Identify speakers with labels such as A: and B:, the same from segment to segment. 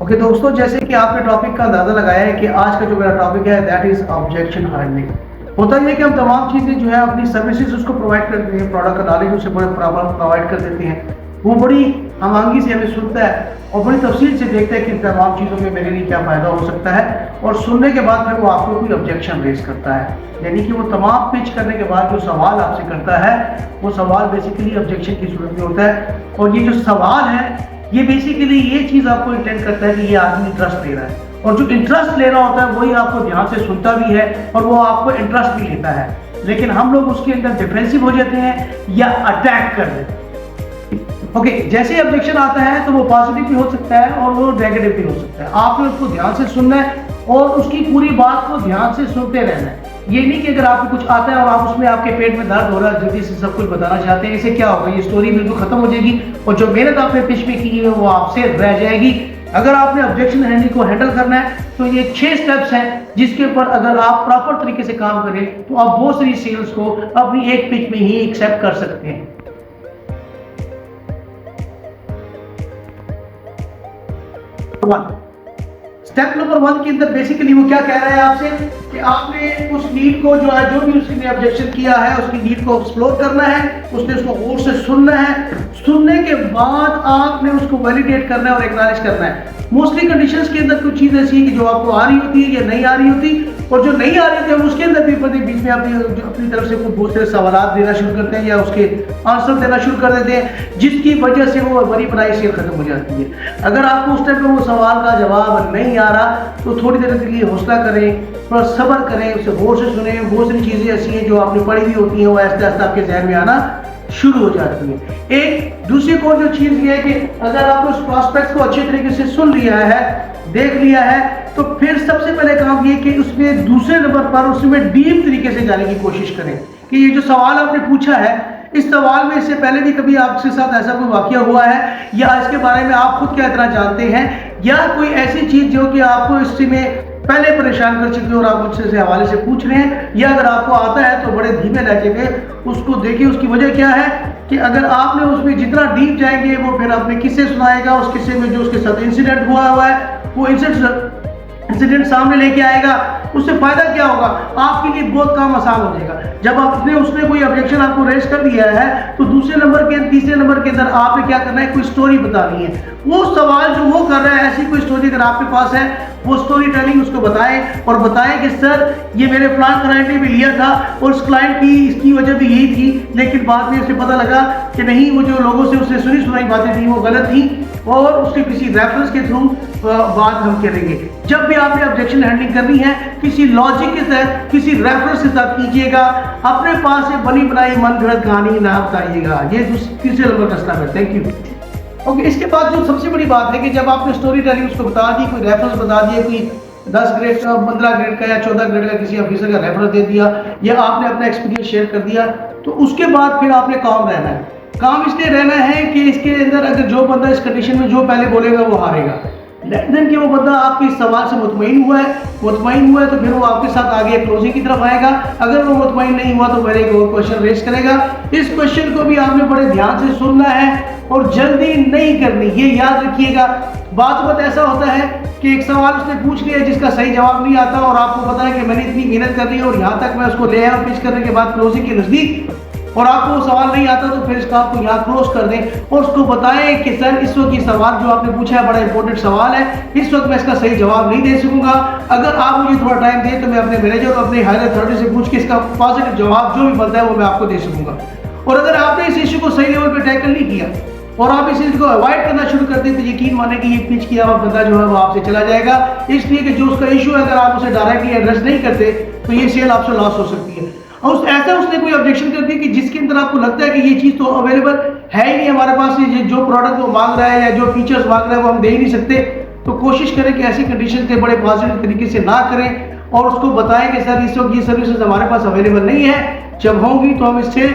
A: Okay दोस्तों, जैसे कि आपने टॉपिक का अंदाजा लगाया है कि आज का जो मेरा टॉपिक है दैट इज ऑब्जेक्शन हैंडलिंग। होता ये है कि हम तमाम चीज़ें जो है अपनी सर्विसेज उसको प्रोवाइड करते हैं, प्रोडक्ट का नॉलेज उसे बड़े प्रोवाइड कर देते हैं। वो बड़ी हमांगी से हमें सुनता है और बड़ी तफसील से देखता है कि तमाम चीज़ों में मेरे लिए क्या फ़ायदा हो सकता है, और सुनने के बाद फिर वो आपको कोई ऑब्जेक्शन रेज करता है। यानी कि वो तमाम पिच करने के बाद जो सवाल आपसे करता है वो सवाल बेसिकली ऑब्जेक्शन की सूरत में होता है। और ये जो सवाल है ये बेसिकली ये चीज़ आपको इंटेंड करता है कि ये आदमी इंटरेस्ट ले रहा है, और जो इंटरेस्ट ले रहा होता है वही आपको ध्यान से सुनता भी है और वो आपको इंटरेस्ट भी लेता है। लेकिन हम लोग उसके अंदर डिफेंसिव हो जाते हैं या अटैक कर देते हैं। ओके, जैसे ही ऑब्जेक्शन आता है तो वो पॉजिटिव भी हो सकता है और वो नेगेटिव भी हो सकता है। आपने उसको ध्यान से सुनना है और उसकी पूरी बात को ध्यान से सुनते रहना है। ये नहीं कि अगर आपको कुछ आता है और आप उसमें आपके पेट में दर्द हो रहा है जल्दी से सब कुछ बताना चाहते हैं, इससे क्या होगा, ये स्टोरी बिल्कुल खत्म हो जाएगी और जो मेहनत आपने पिच में की है वो आपसे रह जाएगी। अगर आपने ऑब्जेक्शन हैंडलिंग को हैंडल करना है तो ये 6 स्टेप्स हैं जिसके ऊपर अगर आप प्रॉपर तरीके से काम करें तो आप बहुत सारी सेल्स को अपनी एक पिच में ही एक्सेप्ट कर सकते हैं। स्टेप नंबर 1 के अंदर बेसिकली वो क्या कह रहा है आपसे कि आपने उस नीड को जो है, जो भी उसने ऑब्जेक्शन किया है उसकी नीड को एक्सप्लोर करना है, उसने उसको गौर से सुनना है। सुनने के बाद आपने उसको वैलिडेट करना है और एक्नॉलेज करना है। मोस्टली कंडीशंस के अंदर कुछ चीज़ ऐसी है कि जो आपको आ रही होती है या नहीं आ रही होती, और जो नहीं आ रही थी हम उसके अंदर भी बीच में अपनी तरफ से कुछ बहुत से सवाल देना शुरू करते हैं या उसके आंसर देना शुरू कर देते हैं, जिसकी वजह से वो बड़ी बनाई सेल खत्म हो जाती है। अगर आपको उस टाइम पे वो सवाल का जवाब नहीं आ रहा तो थोड़ी देर के लिए हौसला करें, थोड़ा सब्र करें, उसे गौर से सुने। बहुत सारी चीज़ें ऐसी हैं जो आपने पढ़ी हुई होती हैं वो आहिस्ता आहिस्ता आपके जहन में आना शुरू हो जाती है। एक दूसरी को जो चीज़ ये है कि अगर आपने उस प्रॉस्पेक्ट को अच्छे तरीके से सुन लिया है, देख लिया है, तो फिर सबसे पहले काम ये कि उसमें दूसरे नंबर पर उसमें डीप तरीके से जाने की कोशिश करें कि ये जो सवाल आपने पूछा है इस सवाल में इससे पहले भी कभी आपके साथ ऐसा कोई वाकया हुआ है या इसके बारे में आप खुद क्या इतना जानते हैं, या कोई ऐसी चीज़ जो कि आपको इससे में पहले परेशान कर चुके और आप मुझसे हवाले से पूछ रहे हैं, या अगर आपको आता है तो बड़े धीमे लहजे में उसको देखिए। उसकी वजह क्या है कि अगर आपने उसमें जितना डीप जाएंगे वो फिर अपने किस्से सुनाएगा, उस किस्से में जो उसके साथ इंसिडेंट हुआ है वो इंसिडेंट सामने लेके आएगा। उससे फायदा क्या होगा, आपके लिए बहुत काम आसान हो जाएगा। जब आपने उसने कोई ऑब्जेक्शन आपको रेज कर दिया है तो दूसरे नंबर के तीसरे नंबर के अंदर आपने क्या करना है, कोई स्टोरी बतानी है। वो सवाल जो वो कर रहा है ऐसी कोई स्टोरी अगर आपके पास है वो स्टोरी टेलिंग उसको बताएं और बताएं कि सर ये मेरे फलान क्लाइंट ने भी लिया था और उस क्लाइंट की इसकी वजह भी यही थी, लेकिन बाद में उसे पता लगा कि नहीं, वो जो लोगों से उसने सुनी सुनाई बातें थी वो गलत थी, और उसके किसी रेफरेंस के थ्रू बात हम करेंगे। जब भी आपने ऑब्जेक्शन हैंडलिंग करनी है किसी लॉजिक के तहत, किसी रेफरेंस के साथ कीजिएगा। अपने पास से बनी बनाई मन गढ़ंत कहानी ना बताइएगा। ये तीसरे नंबर का स्टेप है। Thank you. ओके, इसके बाद जो सबसे बड़ी बात है कि जब आपने स्टोरी टेलिंग उसको बता दी, कोई रेफरेंस बता दिया, कोई 10 ग्रेड का, 15 ग्रेड का या 14 ग्रेड का किसी ऑफिसर का रेफरेंस दे दिया, या आपने अपना एक्सपीरियंस शेयर कर दिया, तो उसके बाद फिर आपने काम रहना है। काम इसलिए रहना है कि इसके अंदर अगर जो बंदा इस कंडीशन में जो पहले बोलेगा वो हारेगा। लेकिन कि वो बंदा आपके इस सवाल से मुतमईन हुआ है तो फिर वो आपके साथ आगे क्लोजिंग की तरफ आएगा। अगर वो मुतमईन नहीं हुआ तो पहले एक और क्वेश्चन रेज करेगा। इस क्वेश्चन को भी आपने बड़े ध्यान से सुनना है और जल्दी नहीं करनी, ये याद रखिएगा। बात ऐसा होता है कि एक सवाल उसने पूछ लिया जिसका सही जवाब नहीं आता और आपको पता है कि मैंने इतनी मेहनत कर दी है और यहाँ तक मैं उसको ले आया पिच करने के बाद क्लोजिंग के नज़दीक, और आपको वो सवाल नहीं आता तो फिर इसका आपको यहाँ क्लोज कर दें और उसको बताएं कि सर इस वक्त ये सवाल जो आपने पूछा है बड़ा इंपॉर्टेंट सवाल है, इस वक्त मैं इसका सही जवाब नहीं दे सकूंगा। अगर आप मुझे थोड़ा टाइम दें तो मैं अपने मैनेजर और अपने हायर अथॉरिटी से पूछ के इसका पॉजिटिव जवाब जो भी बनता है वो मैं आपको दे सकूंगा। और अगर आपने इस इशू को सही लेवल पर टैकल नहीं किया और आप इस चीज को अवॉइड करना शुरू कर दें तो यकीन माने कि ये पिच किया हुआ बंदा जो है वो आपसे चला जाएगा। इसलिए कि जो उसका इशू है अगर आप उसे डायरेक्टली एड्रेस नहीं करते तो ये सेल आपसे लॉस हो सकती है। और ऐसा उसने कोई ऑब्जेक्शन कर दी कि जिसके अंदर आपको लगता है कि ये चीज़ तो अवेलेबल है ही नहीं हमारे पास, ये जो प्रोडक्ट वो मांग रहा है या जो फीचर्स मांग रहा है वो हम दे ही नहीं सकते, तो कोशिश करें कि ऐसी कंडीशन के बड़े पॉजिटिव तरीके से ना करें और उसको बताएं कि सर इस वक्त ये सर्विसेज हमारे पास अवेलेबल नहीं है, जब होंगी तो हम इससे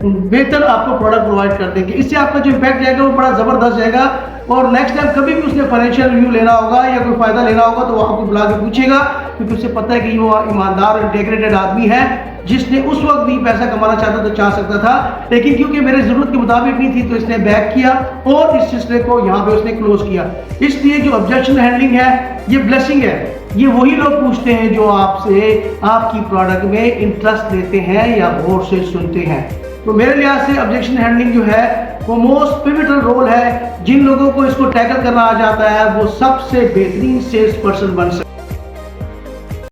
A: बेहतर आपको प्रोडक्ट प्रोवाइड कर देंगे। इससे आपका जो इम्पैक्ट जाएगा वो बड़ा ज़बरदस्त जाएगा और नेक्स्ट टाइम कभी भी उसने फाइनेंशियल रिव्यू लेना होगा या कोई फायदा लेना होगा तो वो आपको बुला के पूछेगा क्योंकि उसे पता है कि वो ईमानदार और इंटीग्रेटेड आदमी है, जिसने उस वक्त भी पैसा कमाना चाहता तो चाह सकता था, लेकिन क्योंकि मेरे ज़रूरत के मुताबिक नहीं थी तो इसने बैक किया और इस सिलसिले को यहाँ पे उसने क्लोज किया। इसलिए जो ऑब्जेक्शन हैंडलिंग है ये ब्लेसिंग है। ये वही लोग पूछते हैं जो आपसे आपकी प्रोडक्ट में इंटरेस्ट लेते हैं या गौर से सुनते हैं। तो मेरे लिहाज से ऑब्जेक्शन हैंडलिंग जो है वो मोस्ट पिवटल रोल है। जिन लोगों को इसको टैकल करना आ जाता है वो सबसे बेहतरीन सेल्स पर्सन बन सकते हैं।